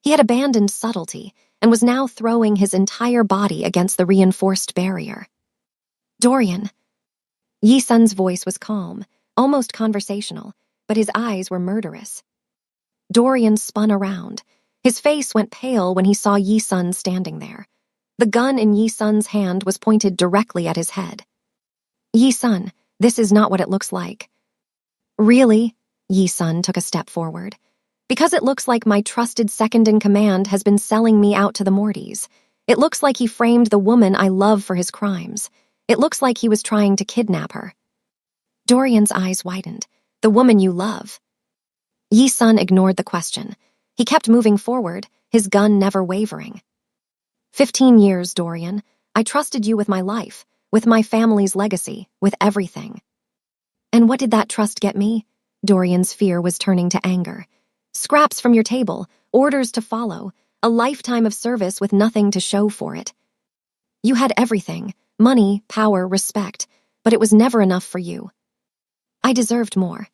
He had abandoned subtlety and was now throwing his entire body against the reinforced barrier. Dorian. Yi-sun's voice was calm, almost conversational, but his eyes were murderous. Dorian spun around. His face went pale when he saw Yi-sun standing there. The gun in Yi-sun's hand was pointed directly at his head. Yi-sun, this is not what it looks like. Really? Yi-sun took a step forward. Because it looks like my trusted second-in-command has been selling me out to the Mortys. It looks like he framed the woman I love for his crimes. It looks like he was trying to kidnap her. Dorian's eyes widened. The woman you love. Yi-sun ignored the question. He kept moving forward, his gun never wavering. 15 years, Dorian. I trusted you with my life, with my family's legacy, with everything. And what did that trust get me? Dorian's fear was turning to anger. Scraps from your table, orders to follow, a lifetime of service with nothing to show for it. You had everything, money, power, respect, but it was never enough for you. I deserved more.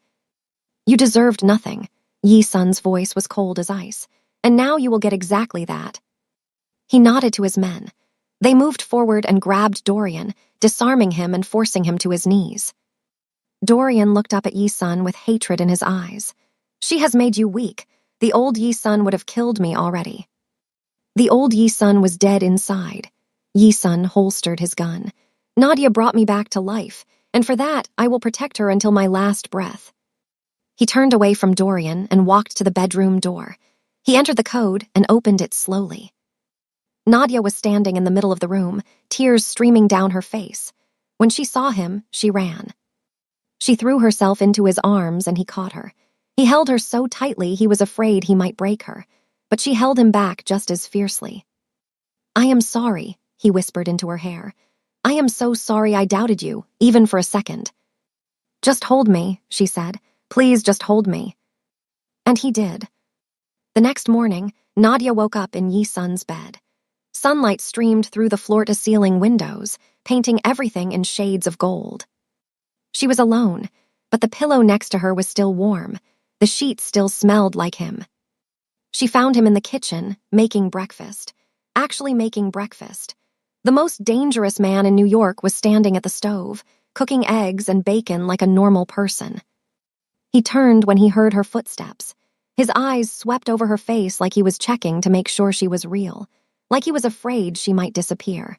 You deserved nothing. Yi-sun's voice was cold as ice. And now you will get exactly that. He nodded to his men. They moved forward and grabbed Dorian, disarming him and forcing him to his knees. Dorian looked up at Yi-sun with hatred in his eyes. She has made you weak. The old Yi-sun would have killed me already. The old Yi-sun was dead inside. Yi-sun holstered his gun. Nadia brought me back to life, and for that, I will protect her until my last breath. He turned away from Dorian and walked to the bedroom door. He entered the code and opened it slowly. Nadia was standing in the middle of the room, tears streaming down her face. When she saw him, she ran. She threw herself into his arms and he caught her. He held her so tightly he was afraid he might break her, but she held him back just as fiercely. "I am sorry," he whispered into her hair. "I am so sorry I doubted you, even for a second." "Just hold me," she said. "Please just hold me." And he did. The next morning, Nadia woke up in Yi-sun's bed. Sunlight streamed through the floor-to-ceiling windows, painting everything in shades of gold. She was alone, but the pillow next to her was still warm. The sheets still smelled like him. She found him in the kitchen, making breakfast. Actually making breakfast. The most dangerous man in New York was standing at the stove, cooking eggs and bacon like a normal person. He turned when he heard her footsteps. His eyes swept over her face like he was checking to make sure she was real, like he was afraid she might disappear.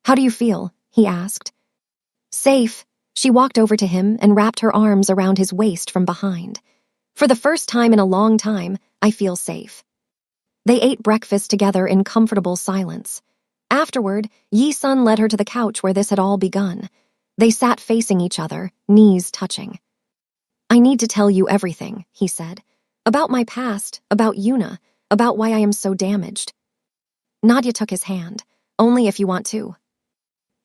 "How do you feel?" he asked. "Safe." She walked over to him and wrapped her arms around his waist from behind. "For the first time in a long time, I feel safe." They ate breakfast together in comfortable silence. Afterward, Yi-sun led her to the couch where this had all begun. They sat facing each other, knees touching. "I need to tell you everything," he said. "About my past, about Yuna, about why I am so damaged." Nadia took his hand. "Only if you want to."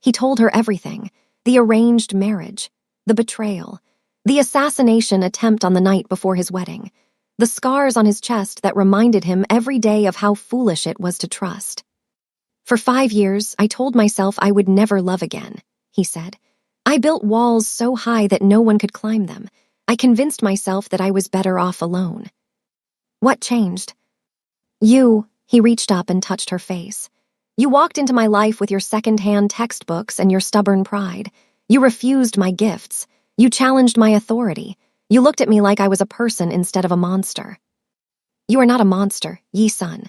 He told her everything. The arranged marriage, the betrayal, the assassination attempt on the night before his wedding, the scars on his chest that reminded him every day of how foolish it was to trust. "For 5 years, I told myself I would never love again," he said. "I built walls so high that no one could climb them. I convinced myself that I was better off alone." "What changed?" "You," he reached up and touched her face. "You walked into my life with your second-hand textbooks and your stubborn pride. You refused my gifts. You challenged my authority. You looked at me like I was a person instead of a monster." "You are not a monster, Yi-sun.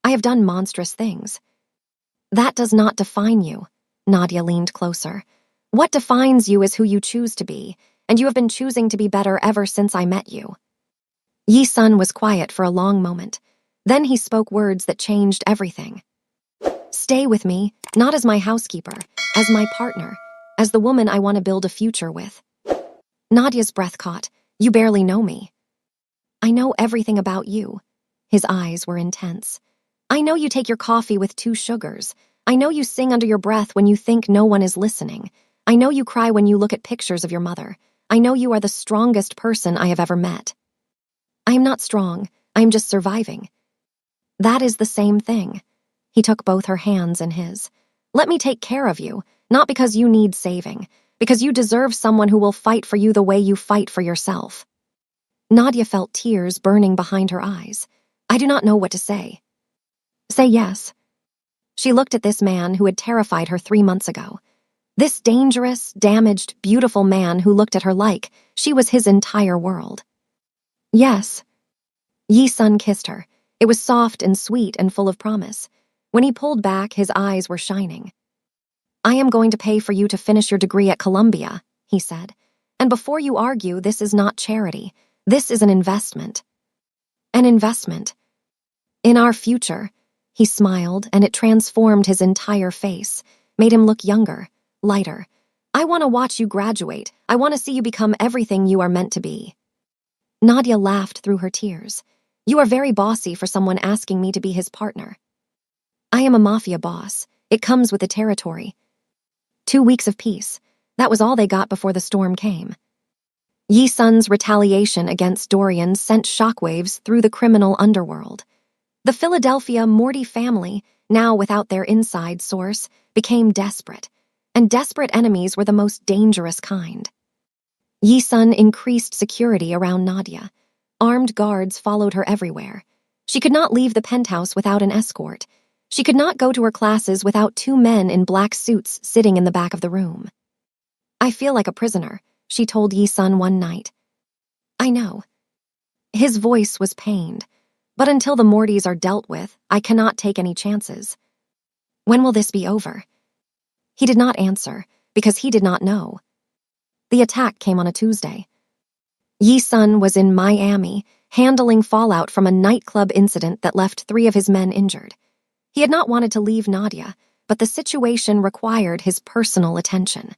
I have done monstrous things." "That does not define you." Nadia leaned closer. "What defines you is who you choose to be, and you have been choosing to be better ever since I met you." Yi-sun was quiet for a long moment. Then he spoke words that changed everything. "Stay with me, not as my housekeeper, as my partner, as the woman I want to build a future with." Nadia's breath caught. "You barely know me." "I know everything about you." His eyes were intense. "I know you take your coffee with 2 sugars. I know you sing under your breath when you think no one is listening. I know you cry when you look at pictures of your mother. I know you are the strongest person I have ever met." "I am not strong. I am just surviving." "That is the same thing." He took both her hands in his. "Let me take care of you, not because you need saving, because you deserve someone who will fight for you the way you fight for yourself." Nadia felt tears burning behind her eyes. "I do not know what to say." "Say yes." She looked at this man who had terrified her 3 months ago. This dangerous, damaged, beautiful man who looked at her like she was his entire world. "Yes." Yi-sun kissed her. It was soft and sweet and full of promise. When he pulled back, his eyes were shining. "I am going to pay for you to finish your degree at Columbia," he said. "And before you argue, this is not charity. This is an investment." "An investment." "In our future." He smiled, and it transformed his entire face, made him look younger, lighter. "I want to watch you graduate. I want to see you become everything you are meant to be." Nadia laughed through her tears. "You are very bossy for someone asking me to be his partner." "I am a Mafia boss. It comes with the territory." 2 weeks of peace. That was all they got before the storm came. Yi-sun's retaliation against Dorian sent shockwaves through the criminal underworld. The Philadelphia Morty family, now without their inside source, became desperate, and desperate enemies were the most dangerous kind. Yi-sun increased security around Nadia. Armed guards followed her everywhere. She could not leave the penthouse without an escort. She could not go to her classes without 2 men in black suits sitting in the back of the room. "I feel like a prisoner," she told Yi-sun one night. I know. His voice was pained. But until the Mortys are dealt with, I cannot take any chances. When will this be over? He did not answer, because he did not know. The attack came on a Tuesday. Yi-sun was in Miami, handling fallout from a nightclub incident that left 3 of his men injured. He had not wanted to leave Nadia, but the situation required his personal attention.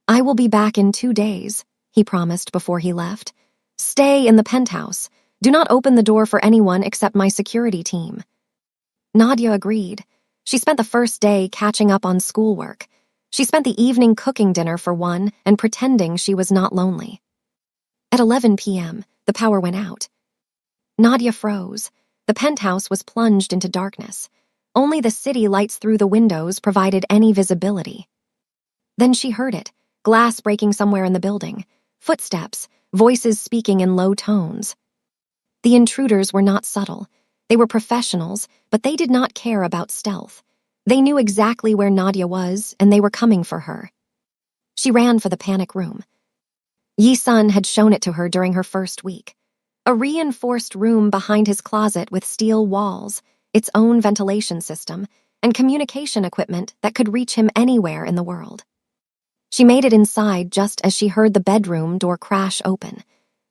I will be back in 2 days, he promised before he left. Stay in the penthouse. Do not open the door for anyone except my security team. Nadia agreed. She spent the first day catching up on schoolwork. She spent the evening cooking dinner for one and pretending she was not lonely. At 11 p.m., the power went out. Nadia froze. The penthouse was plunged into darkness. Only the city lights through the windows provided any visibility. Then she heard it, glass breaking somewhere in the building, footsteps, voices speaking in low tones. The intruders were not subtle. They were professionals, but they did not care about stealth. They knew exactly where Nadia was, and they were coming for her. She ran for the panic room. Yi-sun had shown it to her during her first week. A reinforced room behind his closet with steel walls, its own ventilation system, and communication equipment that could reach him anywhere in the world. She made it inside just as she heard the bedroom door crash open.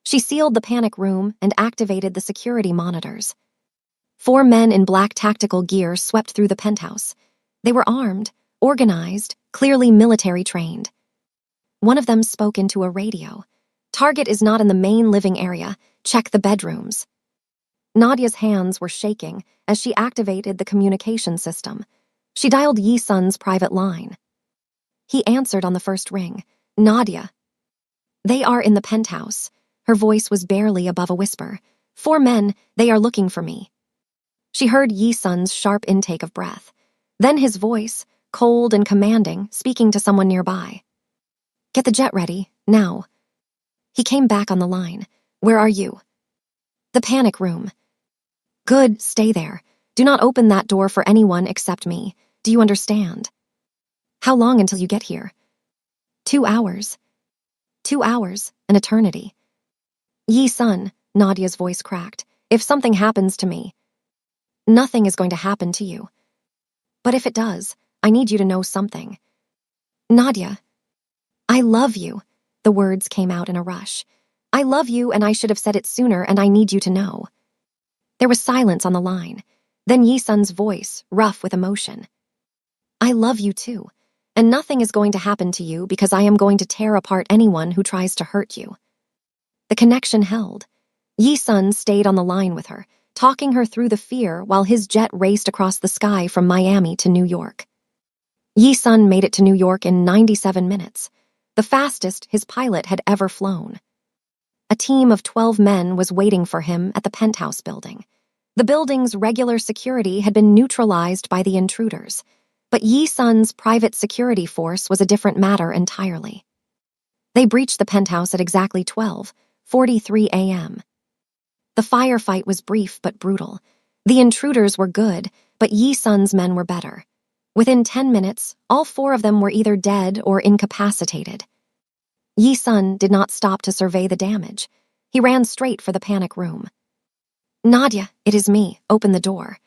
She sealed the panic room and activated the security monitors. 4 men in black tactical gear swept through the penthouse. They were armed, organized, clearly military trained. One of them spoke into a radio. Target is not in the main living area. Check the bedrooms. Nadia's hands were shaking as she activated the communication system. She dialed Yi-sun's private line. He answered on the first ring. Nadia. They are in the penthouse. Her voice was barely above a whisper. 4 men, they are looking for me. She heard Yi-sun's sharp intake of breath. Then his voice, cold and commanding, speaking to someone nearby. Get the jet ready, now. He came back on the line. Where are you? The panic room. Good, stay there. Do not open that door for anyone except me. Do you understand? How long until you get here? 2 hours. 2 hours, an eternity. Yi-sun, Nadia's voice cracked. If something happens to me, nothing is going to happen to you. But if it does, I need you to know something. Nadia, I love you. The words came out in a rush. I love you and I should have said it sooner and I need you to know. There was silence on the line. Then Yi-sun's voice, rough with emotion. I love you too, and nothing is going to happen to you because I am going to tear apart anyone who tries to hurt you. The connection held. Yi-sun stayed on the line with her, talking her through the fear while his jet raced across the sky from Miami to New York. Yi-sun made it to New York in 97 minutes, the fastest his pilot had ever flown. A team of 12 men was waiting for him at the penthouse building. The building's regular security had been neutralized by the intruders, but Yi-sun's private security force was a different matter entirely. They breached the penthouse at exactly 12:43 a.m. The firefight was brief but brutal. The intruders were good, but Yi-sun's men were better. Within 10 minutes, all 4 of them were either dead or incapacitated. Yi-sun did not stop to survey the damage. He ran straight for the panic room. Nadia, it is me. Open the door.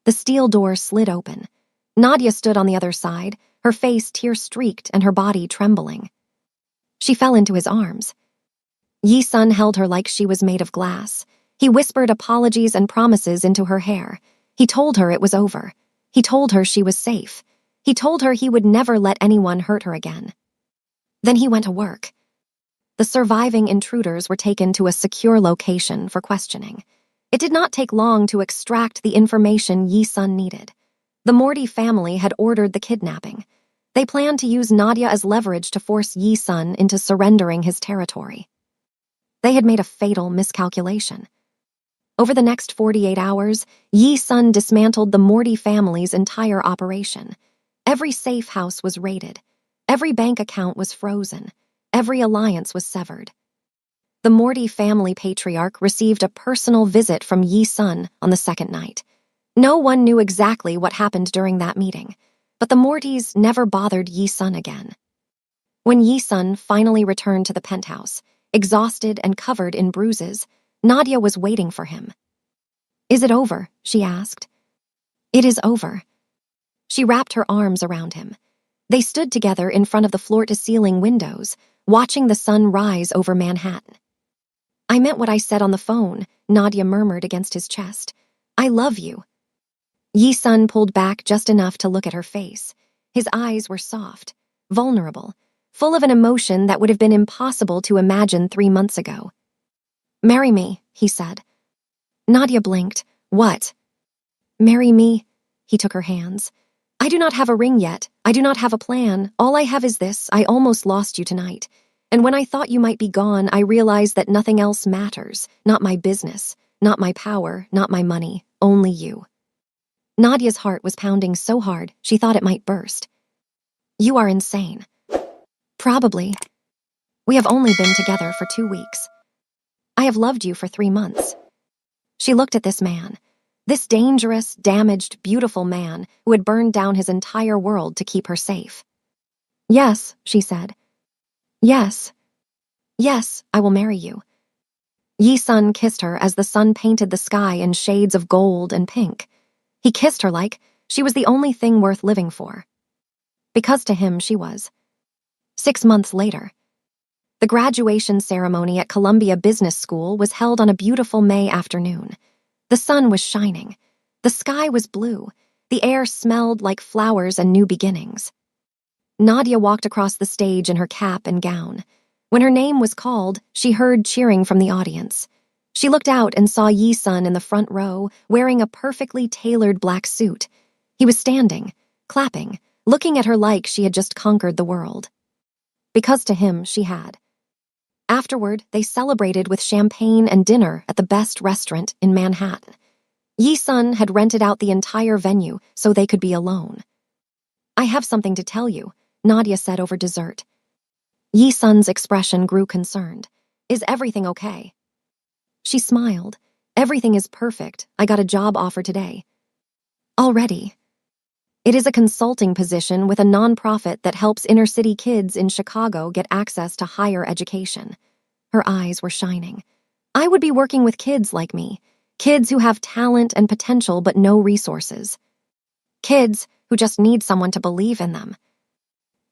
The steel door slid open. Nadia stood on the other side, her face tear-streaked and her body trembling. She fell into his arms. Yi-sun held her like she was made of glass. He whispered apologies and promises into her hair. He told her it was over. He told her she was safe. He told her he would never let anyone hurt her again. Then he went to work. The surviving intruders were taken to a secure location for questioning. It did not take long to extract the information Yi-sun needed. The Morty family had ordered the kidnapping. They planned to use Nadia as leverage to force Yi-sun into surrendering his territory. They had made a fatal miscalculation. Over the next 48 hours, Yi-sun dismantled the Morty family's entire operation. Every safe house was raided. Every bank account was frozen. Every alliance was severed. The Morty family patriarch received a personal visit from Yi-sun on the second night. No one knew exactly what happened during that meeting, but the Mortys never bothered Yi-sun again. When Yi-sun finally returned to the penthouse, exhausted and covered in bruises, Nadia was waiting for him. "Is it over?" she asked. "It is over." She wrapped her arms around him. They stood together in front of the floor-to-ceiling windows, watching the sun rise over Manhattan. "I meant what I said on the phone," Nadia murmured against his chest. "I love you." Yi-sun pulled back just enough to look at her face. His eyes were soft, vulnerable, full of an emotion that would have been impossible to imagine 3 months ago. "Marry me," he said. Nadia blinked. "What?" "Marry me." He took her hands. "I do not have a ring yet. I do not have a plan. All I have is this: I almost lost you tonight. And when I thought you might be gone, I realized that nothing else matters. Not my business, not my power, not my money, only you." Nadia's heart was pounding so hard she thought it might burst. "You are insane." "Probably. We have only been together for 2 weeks. I have loved you for 3 months." She looked at this man. This dangerous, damaged, beautiful man who had burned down his entire world to keep her safe. "Yes," she said. "Yes. Yes, I will marry you." Yi-sun kissed her as the sun painted the sky in shades of gold and pink. He kissed her like she was the only thing worth living for. Because to him she was. 6 months later, the graduation ceremony at Columbia Business School was held on a beautiful May afternoon. The sun was shining. The sky was blue. The air smelled like flowers and new beginnings. Nadia walked across the stage in her cap and gown. When her name was called, she heard cheering from the audience. She looked out and saw Yi-sun in the front row, wearing a perfectly tailored black suit. He was standing, clapping, looking at her like she had just conquered the world. Because to him, she had. Afterward, they celebrated with champagne and dinner at the best restaurant in Manhattan. Yi-sun had rented out the entire venue so they could be alone. "I have something to tell you," Nadia said over dessert. Yi-sun's expression grew concerned. "Is everything okay?" She smiled. "Everything is perfect. I got a job offer today." "Already?" "It is a consulting position with a nonprofit that helps inner-city kids in Chicago get access to higher education." Her eyes were shining. "I would be working with kids like me, kids who have talent and potential but no resources. Kids who just need someone to believe in them."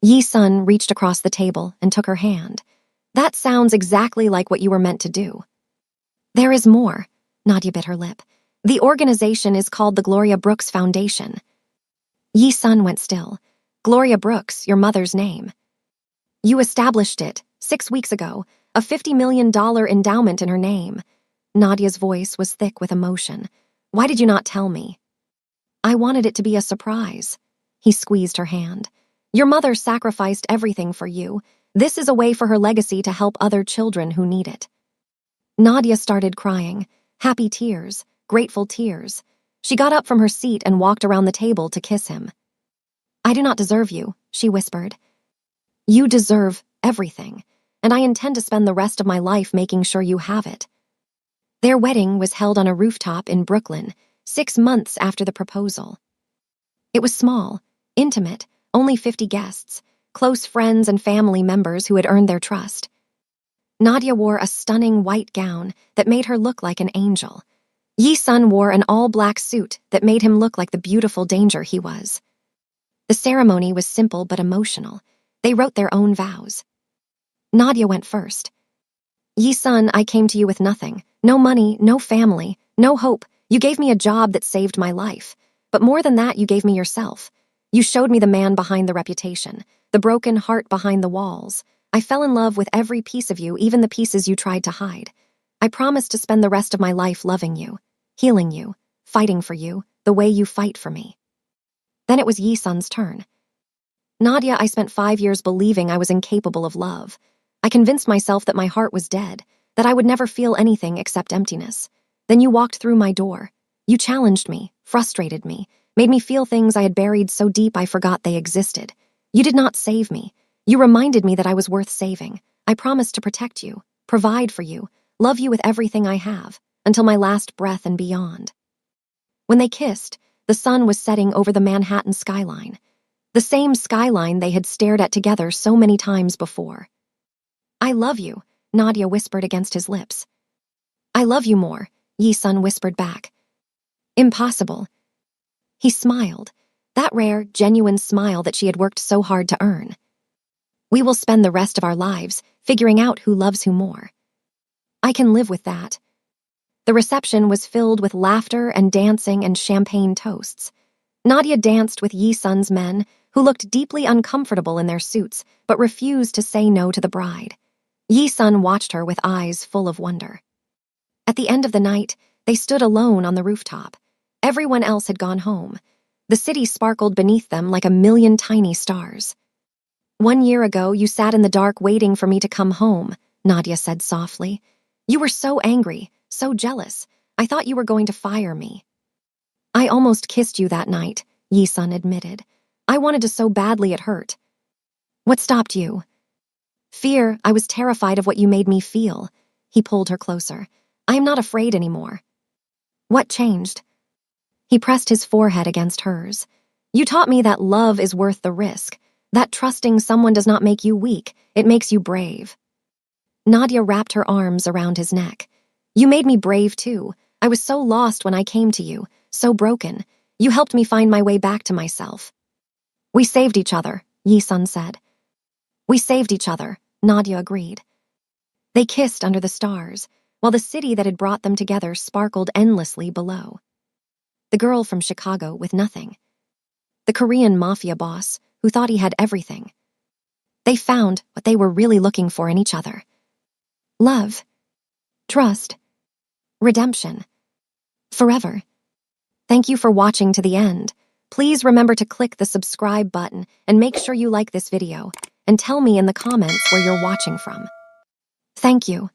Yi-sun reached across the table and took her hand. "That sounds exactly like what you were meant to do." "There is more." Nadia bit her lip. "The organization is called the Gloria Brooks Foundation." Yi-sun went still. "Gloria Brooks, your mother's name." "You established it 6 weeks ago, a $50 million endowment in her name." Nadia's voice was thick with emotion. "Why did you not tell me?" "I wanted it to be a surprise." He squeezed her hand. "Your mother sacrificed everything for you. This is a way for her legacy to help other children who need it." Nadia started crying, happy tears, grateful tears. She got up from her seat and walked around the table to kiss him. "I do not deserve you," she whispered. "You deserve everything, and I intend to spend the rest of my life making sure you have it." Their wedding was held on a rooftop in Brooklyn, 6 months after the proposal. It was small, intimate, only 50 guests, close friends and family members who had earned their trust. Nadia wore a stunning white gown that made her look like an angel. Yi-sun wore an all-black suit that made him look like the beautiful danger he was. The ceremony was simple but emotional. They wrote their own vows. Nadia went first. "Yi-sun, I came to you with nothing. No money, no family, no hope. You gave me a job that saved my life. But more than that, you gave me yourself. You showed me the man behind the reputation, the broken heart behind the walls. I fell in love with every piece of you, even the pieces you tried to hide. I promised to spend the rest of my life loving you, healing you, fighting for you, the way you fight for me." Then it was Yi-sun's turn. "Nadia, I spent 5 years believing I was incapable of love. I convinced myself that my heart was dead, that I would never feel anything except emptiness. Then you walked through my door. You challenged me, frustrated me, made me feel things I had buried so deep I forgot they existed. You did not save me. You reminded me that I was worth saving. I promised to protect you, provide for you, love you with everything I have, until my last breath and beyond." When they kissed, the sun was setting over the Manhattan skyline. The same skyline they had stared at together so many times before. I love you, Nadia whispered against his lips. I love you more, Yi-sun whispered back. Impossible. He smiled, that rare, genuine smile that she had worked so hard to earn. We will spend the rest of our lives figuring out who loves who more. I can live with that. The reception was filled with laughter and dancing and champagne toasts. Nadia danced with Yi-sun's men, who looked deeply uncomfortable in their suits but refused to say no to the bride. Yi-sun watched her with eyes full of wonder. At the end of the night, they stood alone on the rooftop. Everyone else had gone home. The city sparkled beneath them like a million tiny stars. 1 year ago, you sat in the dark waiting for me to come home, Nadia said softly. You were so angry, so jealous. I thought you were going to fire me. I almost kissed you that night, Yi-sun admitted. I wanted to so badly it hurt. What stopped you? Fear. I was terrified of what you made me feel. He pulled her closer. I am not afraid anymore. What changed? He pressed his forehead against hers. You taught me that love is worth the risk, that trusting someone does not make you weak, it makes you brave. Nadia wrapped her arms around his neck. You made me brave too. I was so lost when I came to you, so broken. You helped me find my way back to myself. We saved each other, Yi-sun said. We saved each other, Nadia agreed. They kissed under the stars, while the city that had brought them together sparkled endlessly below. The girl from Chicago with nothing. The Korean Mafia boss who thought he had everything. They found what they were really looking for in each other. Love. Trust. Redemption. Forever. Thank you for watching to the end. Please remember to click the subscribe button and make sure you like this video, and tell me in the comments where you're watching from. Thank you.